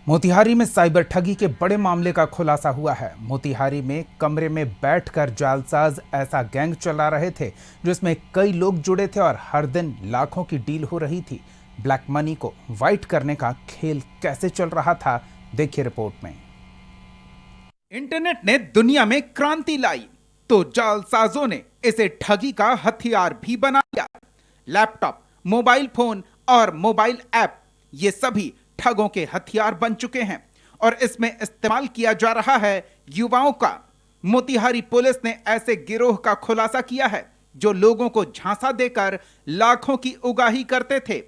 मोतिहारी में साइबर ठगी के बड़े मामले का खुलासा हुआ है। मोतिहारी में कमरे में बैठकर जालसाज ऐसा गैंग चला रहे थे जिसमें कई लोग जुड़े थे और हर दिन लाखों की डील हो रही थी। ब्लैक मनी को वाइट करने का खेल कैसे चल रहा था, देखिए रिपोर्ट में। इंटरनेट ने दुनिया में क्रांति लाई तो जालसाजों ने इसे ठगी का हथियार भी बना लिया। लैपटॉप, मोबाइल फोन और मोबाइल ऐप, ये सभी ठगों के हथियार बन चुके हैं और इसमें इस्तेमाल किया जा रहा है युवाओं का। मोतिहारी पुलिस ने ऐसे गिरोह का खुलासा किया है जो लोगों को झांसा देकर लाखों की उगाही करते थे।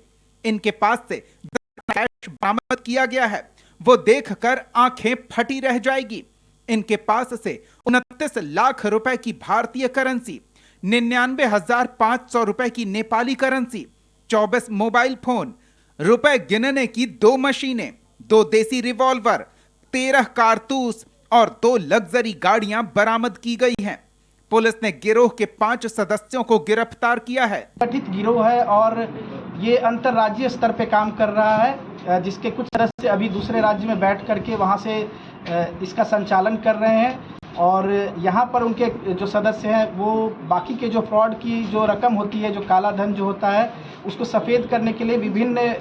इनके पास से कैश बरामद किया गया है, वो देखकर आंखें फटी रह जाएगी। इनके पास से 29 लाख रुपए की भारतीय करेंसी, 99,500 रुपए की नेपाली करेंसी, 24 मोबाइल फोन, रुपए गिनने की 2 मशीनें, 2 देसी रिवॉल्वर, 13 कारतूस और 2 लग्जरी गाड़ियां बरामद की गई हैं। पुलिस ने गिरोह के 5 सदस्यों को गिरफ्तार किया है। गठित गिरोह है और ये अंतर्राज्यीय स्तर पे काम कर रहा है, जिसके कुछ सदस्य अभी दूसरे राज्य में बैठ करके वहाँ से इसका संचालन कर रहे हैं और यहाँ पर उनके जो सदस्य हैं वो बाकी के जो फ्रॉड की जो रकम होती है, जो काला धन जो होता है, उसको सफ़ेद करने के लिए विभिन्न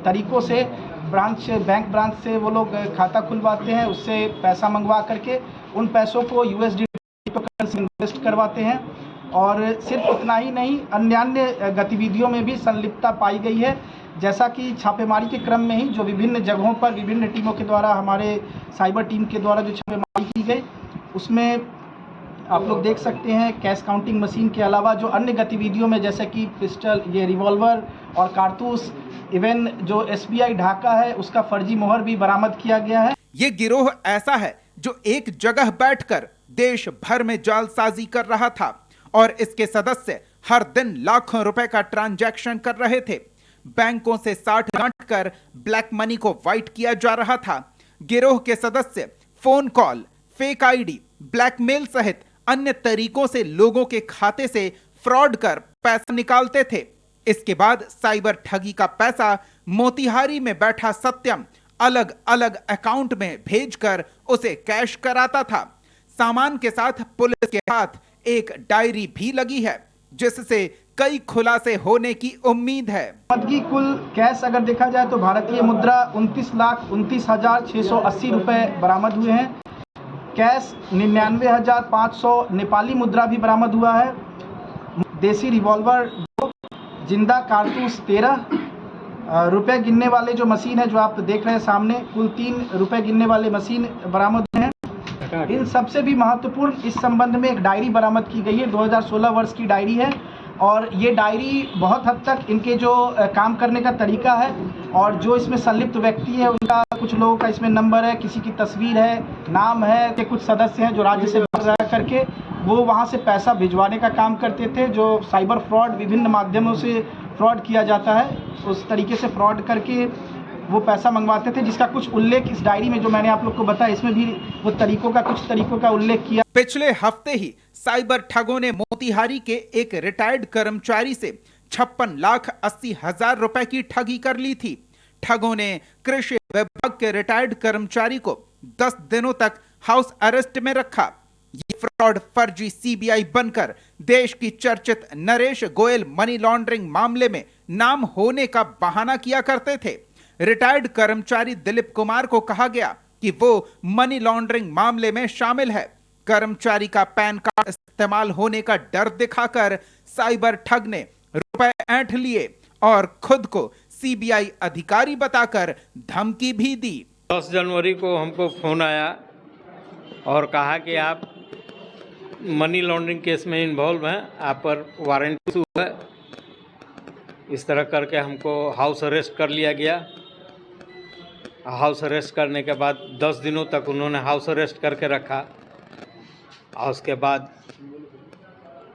तरीक़ों से बैंक ब्रांच से वो लोग खाता खुलवाते हैं, उससे पैसा मंगवा करके उन पैसों को USDT पर इन्वेस्ट करवाते हैं और सिर्फ इतना ही नहीं, अन्य गतिविधियों में भी संलिप्तता पाई गई है। जैसा कि छापेमारी के क्रम में ही जो विभिन्न जगहों पर विभिन्न टीमों के द्वारा, हमारे साइबर टीम के द्वारा जो छापेमारी की गई, उसमें आप लोग देख सकते हैं कैश काउंटिंग मशीन के अलावा जो अन्य गतिविधियों में जैसे कि पिस्टल, ये रिवॉल्वर और कारतूस, इवन जो SBI ढाका है उसका फर्जी मोहर भी बरामद किया गया है। ये गिरोह ऐसा है जो एक जगह बैठकर देश भर में जालसाजी कर रहा था और इसके सदस्य हर दिन लाखों रुपए का ट्रांजैक्शन कर रहे थे। बैंकों से 60 गांठ कर ब्लैक मनी को वाइट किया जा रहा था। गिरोह के सदस्य phone call, fake ID, blackmail सहित अन्य तरीकों से लोगों के खाते से फ्रॉड कर पैसा निकालते थे। इसके बाद साइबर ठगी का पैसा मोतिहारी में बैठा सत्यम अलग अलग अकाउंट में भेजकर उसे कैश कराता था। सामान के साथ पुलिस के हाथ एक डायरी भी लगी है जिससे कई खुलासे होने की उम्मीद है। बरामदगी कुल कैश अगर देखा जाए तो भारतीय मुद्रा 29,29,680 रुपए बरामद हुए हैं। कैश 99,500 नेपाली मुद्रा भी बरामद हुआ है। देसी रिवॉल्वर 2, जिंदा कारतूस 13, रुपए गिनने वाले जो मशीन है जो आप देख रहे हैं सामने, कुल 3 रुपए गिनने वाले मशीन बरामद हुए हैं। इन सबसे भी महत्वपूर्ण इस संबंध में एक डायरी बरामद की गई है, 2016 वर्ष की डायरी है और ये डायरी बहुत हद तक इनके जो काम करने का तरीका है और जो इसमें संलिप्त व्यक्ति है उनका, कुछ लोगों का इसमें नंबर है, किसी की तस्वीर है, नाम है, के कुछ सदस्य हैं जो राज्य से बाहर रह करके वो वहाँ से पैसा भिजवाने का काम करते थे। जो साइबर फ्रॉड विभिन्न माध्यमों से फ्रॉड किया जाता है, उस तरीके से फ्रॉड करके वो पैसा मंगवाते थे, जिसका कुछ उल्लेख इस डायरी में जो मैंने आप लोग को बताया, इसमें भी वो कुछ तरीकों का उल्लेख किया। पिछले हफ्ते ही साइबर ठगों ने मोतिहारी के एक रिटायर्ड कर्मचारी से 56,80,000 रुपए की ठगी कर ली थी। ठगों ने कृषि विभाग के रिटायर्ड कर्मचारी को 10 दिनों तक हाउस अरेस्ट में रखा। ये फ्रॉड फर्जी CBI बनकर देश की चर्चित नरेश गोयल मनी लॉन्ड्रिंग मामले में नाम होने का बहाना किया करते थे। रिटायर्ड कर्मचारी दिलीप कुमार को कहा गया कि वो मनी लॉन्ड्रिंग मामले में शामिल है। कर्मचारी का पैन कार्ड इस्तेमाल होने का डर दिखाकर साइबर ठग ने रुपए ऐंठ लिए और खुद को CBI अधिकारी बताकर धमकी भी दी। 10 जनवरी को हमको फोन आया और कहा कि आप मनी लॉन्ड्रिंग केस में इन्वॉल्व हैं, आप पर वारंट इशू है। इस तरह करके हमको हाउस अरेस्ट कर लिया गया। हाउस अरेस्ट करने के बाद 10 दिनों तक उन्होंने हाउस अरेस्ट करके रखा और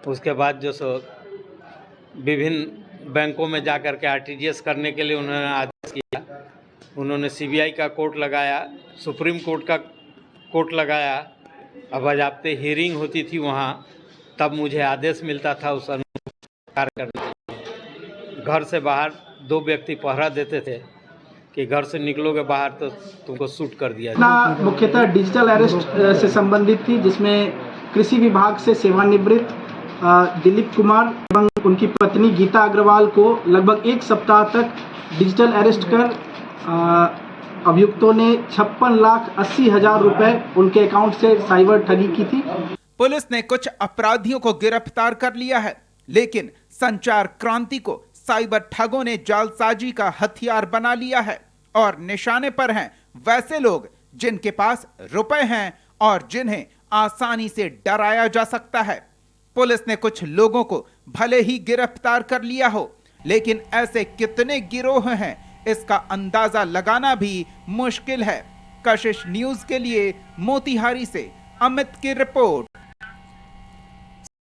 उसके बाद जो सो विभिन्न बैंकों में जा कर के RTGS करने के लिए उन्होंने आदेश किया। उन्होंने CBI का कोर्ट लगाया, सुप्रीम कोर्ट का कोर्ट लगाया। अब बाज़ाब्ते हियरिंग होती थी वहाँ, तब मुझे आदेश मिलता था उस अनुसार करने। घर से बाहर 2 व्यक्ति पहरा देते थे कि घर से निकलोगे बाहर तो तुमको शूट कर दिया घटना मुख्यतः डिजिटल अरेस्ट से संबंधित थी, जिसमें कृषि विभाग से सेवानिवृत्त दिलीप कुमार एवं उनकी पत्नी गीता अग्रवाल को लगभग एक सप्ताह तक डिजिटल अरेस्ट कर अभियुक्तों ने 56,80,000 रुपए उनके अकाउंट से साइबर ठगी की थी। पुलिस ने कुछ अपराधियों को गिरफ्तार कर लिया है, लेकिन संचार क्रांति को साइबर ठगों ने जालसाजी का हथियार बना लिया है और निशाने पर हैं वैसे लोग जिनके पास रुपए हैं और जिन्हें आसानी से डराया जा सकता है। पुलिस ने कुछ लोगों को भले ही गिरफ्तार कर लिया हो, लेकिन ऐसे कितने गिरोह हैं इसका अंदाजा लगाना भी मुश्किल है। कशिश न्यूज के लिए मोतिहारी से अमित की रिपोर्ट।